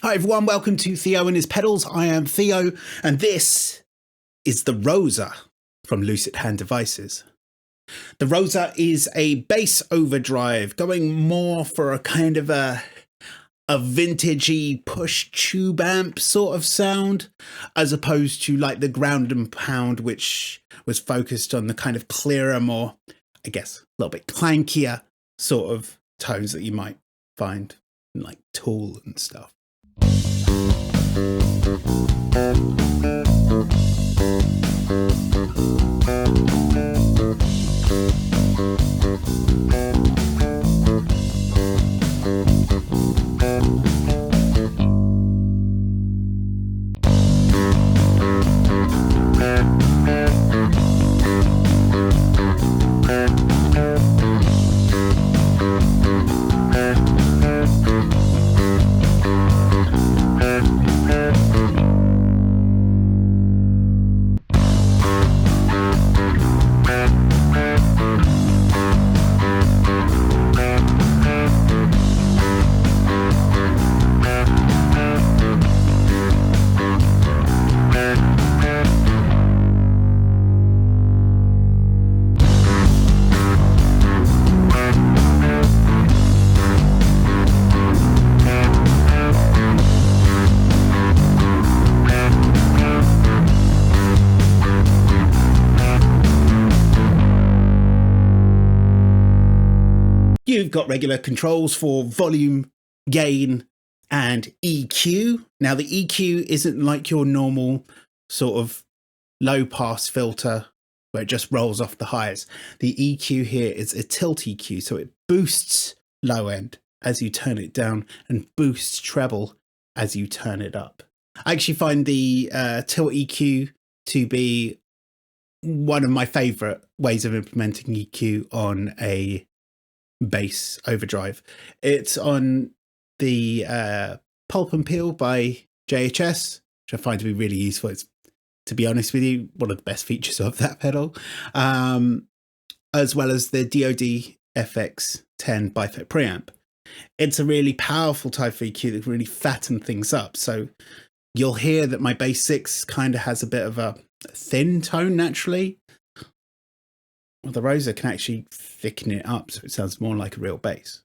Hi everyone, welcome to Theo and his pedals. I am Theo, and this is the ROSA from Lusithand devices. The ROSA is a bass overdrive, going more for a kind of a vintagey push tube amp sort of sound, as opposed to like the ground and pound, which was focused on the kind of clearer, more, I guess, a little bit clankier sort of tones that you might find in like Tool and stuff. You've got regular controls for volume, gain, and EQ. Now, the EQ isn't like your normal sort of low-pass filter where it just rolls off the highs. The EQ here is a tilt EQ, so it boosts low end as you turn it down and boosts treble as you turn it up. I actually find the tilt EQ to be one of my favorite ways of implementing EQ on a bass overdrive. It's on the Pulp and Peel by JHS, which I find to be really useful. It's, to be honest with you, one of the best features of that pedal, as well as the DoD FX10 bifet preamp. It's a really powerful type of EQ that can really fatten things up. So you'll hear that my bass 6 kind of has a bit of a thin tone naturally. Well, the ROSA can actually thicken it up so it sounds more like a real bass.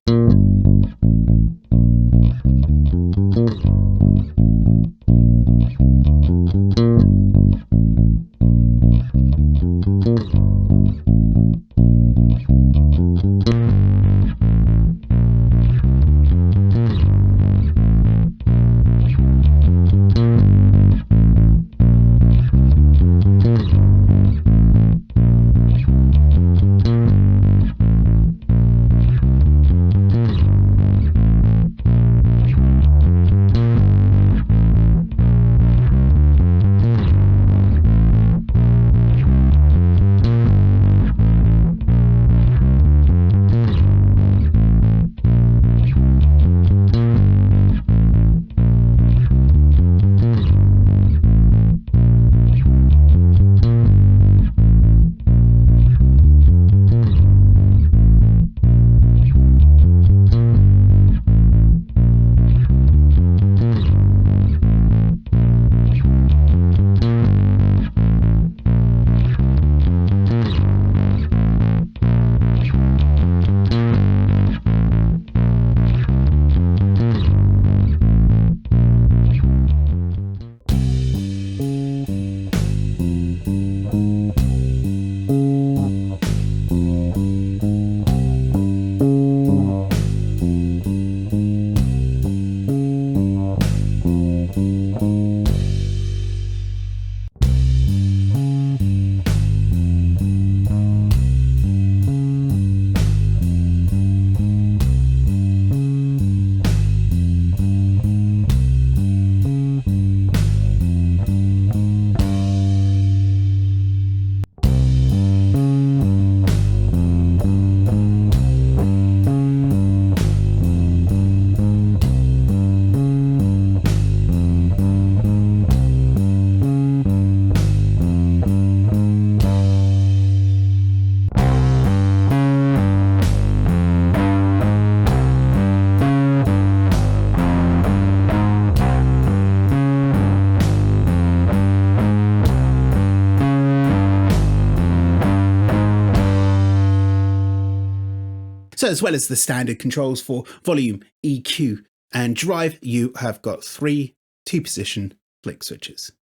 So as well as the standard controls for volume, EQ and drive, you have got 3 2-position flick switches.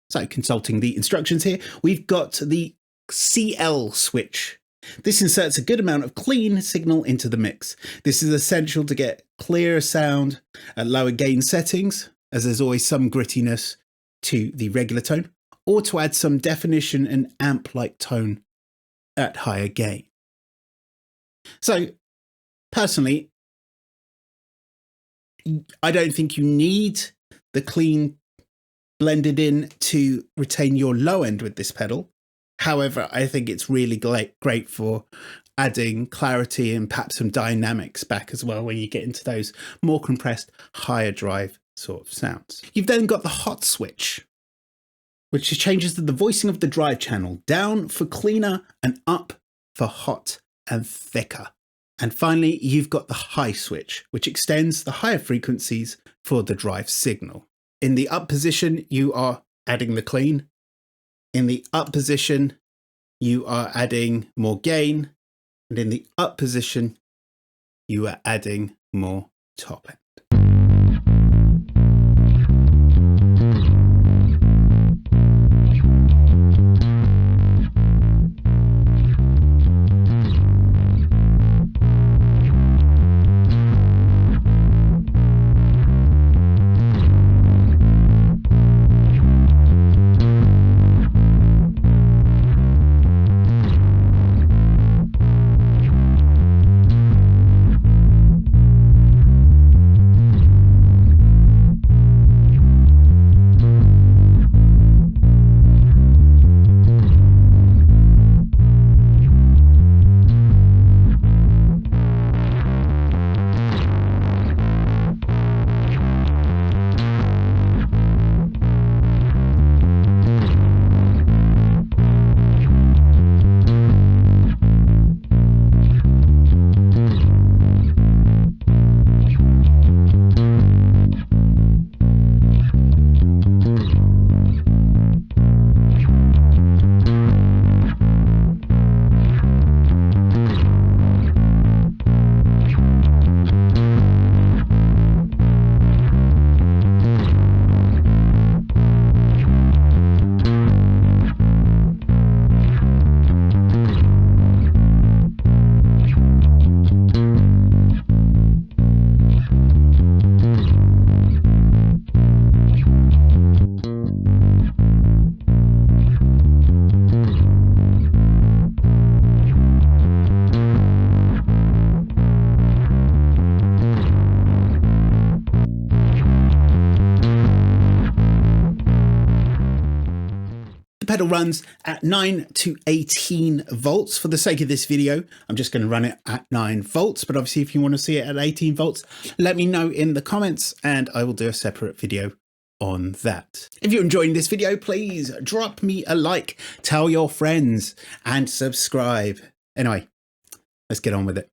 So consulting the instructions here, we've got the CL switch. This inserts a good amount of clean signal into the mix. This is essential to get clearer sound at lower gain settings, as there's always some grittiness to the regular tone, or to add some definition and amp-like tone at higher gain. So personally, I don't think you need the clean blended in to retain your low end with this pedal. However, I think it's really great for adding clarity and perhaps some dynamics back as well when you get into those more compressed, higher drive sort of sounds. You've then got the hot switch, which changes the voicing of the drive channel, down for cleaner and up for hot and thicker. And finally, you've got the high switch, which extends the higher frequencies for the drive signal. In the up position, you are adding the clean. In the up position, you are adding more gain. And in the up position, you are adding more top end. Pedal runs at 9 to 18 volts. For the sake of this video, I'm just going to run it at 9 volts. But obviously, if you want to see it at 18 volts, let me know in the comments and I will do a separate video on that. If you're enjoying this video, please drop me a like, tell your friends and subscribe. Anyway, let's get on with it.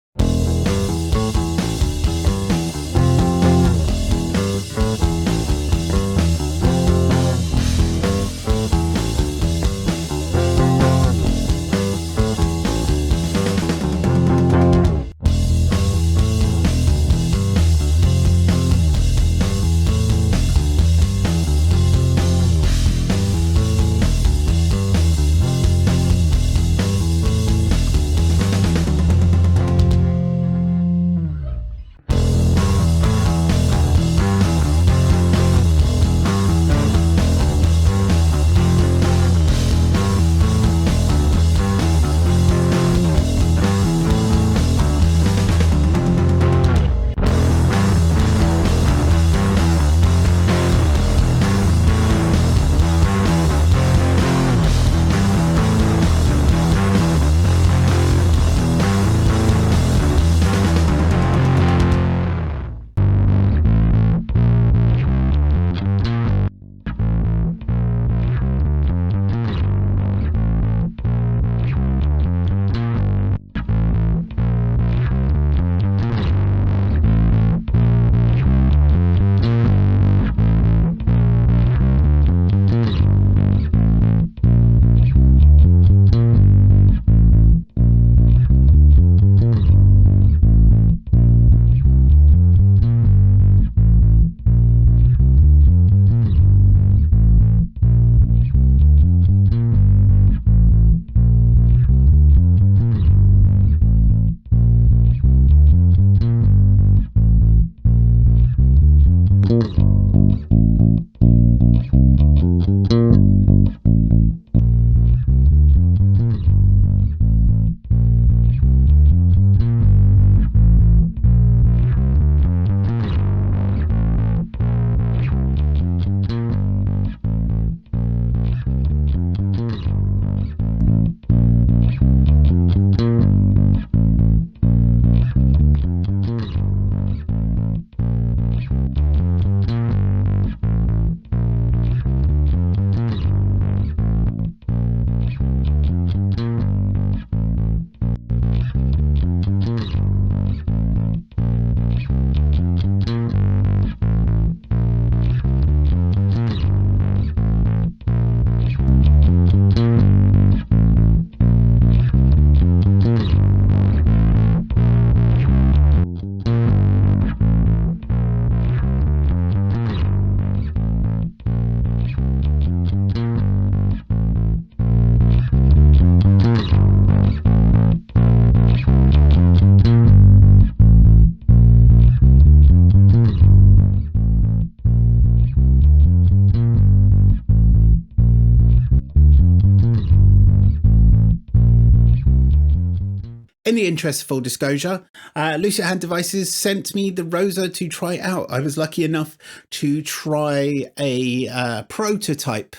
in the interest of full disclosure, Lusithand Devices sent me the ROSA to try out. I was lucky enough to try a prototype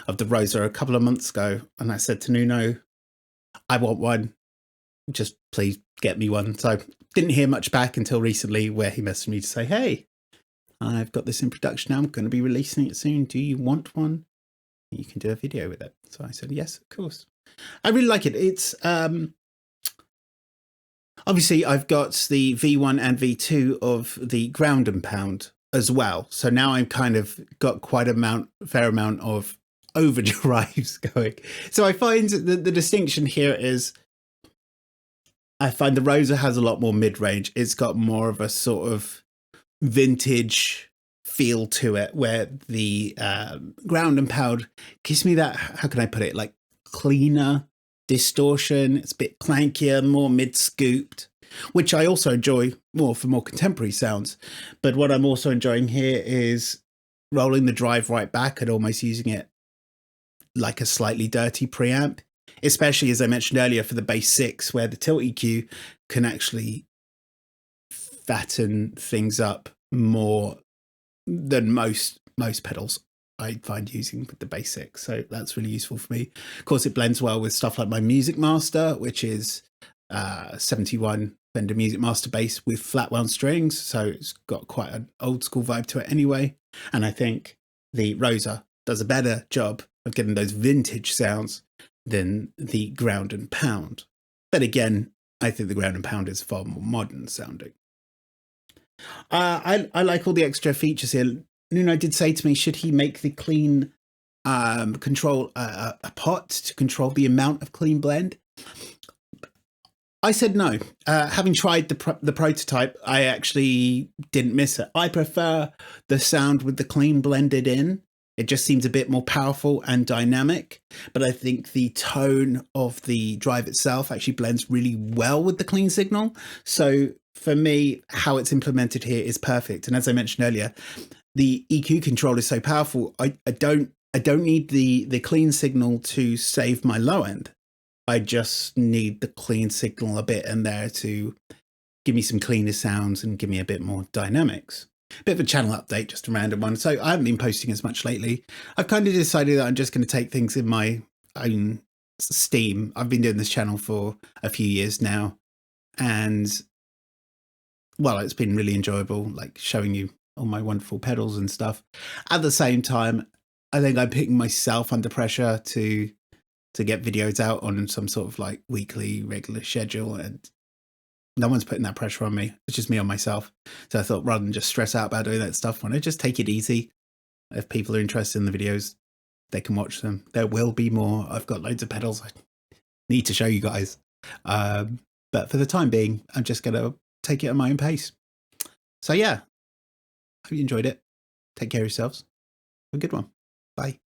of the ROSA a couple of months ago, and I said to Nuno, I want one, just please get me one. So didn't hear much back until recently, where he messaged me to say, hey, I've got this in production now, I'm going to be releasing it soon, do you want one? You can do a video with it. So I said, yes, of course. I really like it. It's obviously I've got the V1 and V2 of the ground and pound as well. So now I'm kind of got quite a fair amount of overdrives going. So I find the distinction here is I find the ROSA has a lot more mid-range. It's got more of a sort of vintage feel to it, where the ground and pound gives me that, how can I put it, like cleaner distortion. It's a bit clankier, more mid-scooped, which I also enjoy more for more contemporary sounds. But what I'm also enjoying here is rolling the drive right back and almost using it like a slightly dirty preamp, especially as I mentioned earlier for the bass 6, where the tilt EQ can actually fatten things up more than most pedals I find using with the bass 6. So that's really useful for me. Of course, it blends well with stuff like my Music Master, which is 71 Fender Music Master bass with flat wound strings. So it's got quite an old school vibe to it anyway. And I think the ROSA does a better job of getting those vintage sounds than the ground and pound. But again, I think the ground and pound is far more modern sounding. I like all the extra features here. Nuno did say to me, should he make the clean control a pot to control the amount of clean blend? I said no. Having tried the prototype, I actually didn't miss it. I prefer the sound with the clean blended in. It just seems a bit more powerful and dynamic, but I think the tone of the drive itself actually blends really well with the clean signal. So for me, how it's implemented here is perfect. And as I mentioned earlier, the EQ control is so powerful. I don't need the clean signal to save my low end. I just need the clean signal a bit in there to give me some cleaner sounds and give me a bit more dynamics. Bit of a channel update, just a random one. So I haven't been posting as much lately. I've kind of decided that I'm just going to take things in my own steam. I've been doing this channel for a few years now, and well, it's been really enjoyable, like showing you all my wonderful pedals and stuff. At the same time, I think I'm putting myself under pressure to get videos out on some sort of like weekly regular schedule, and no one's putting that pressure on me. It's just me on myself. So I thought, rather than just stress out about doing that stuff, why not just take it easy? If people are interested in the videos, they can watch them. There will be more. I've got loads of pedals I need to show you guys. But for the time being, I'm just going to take it at my own pace. So yeah, hope you enjoyed it. Take care of yourselves. Have a good one. Bye.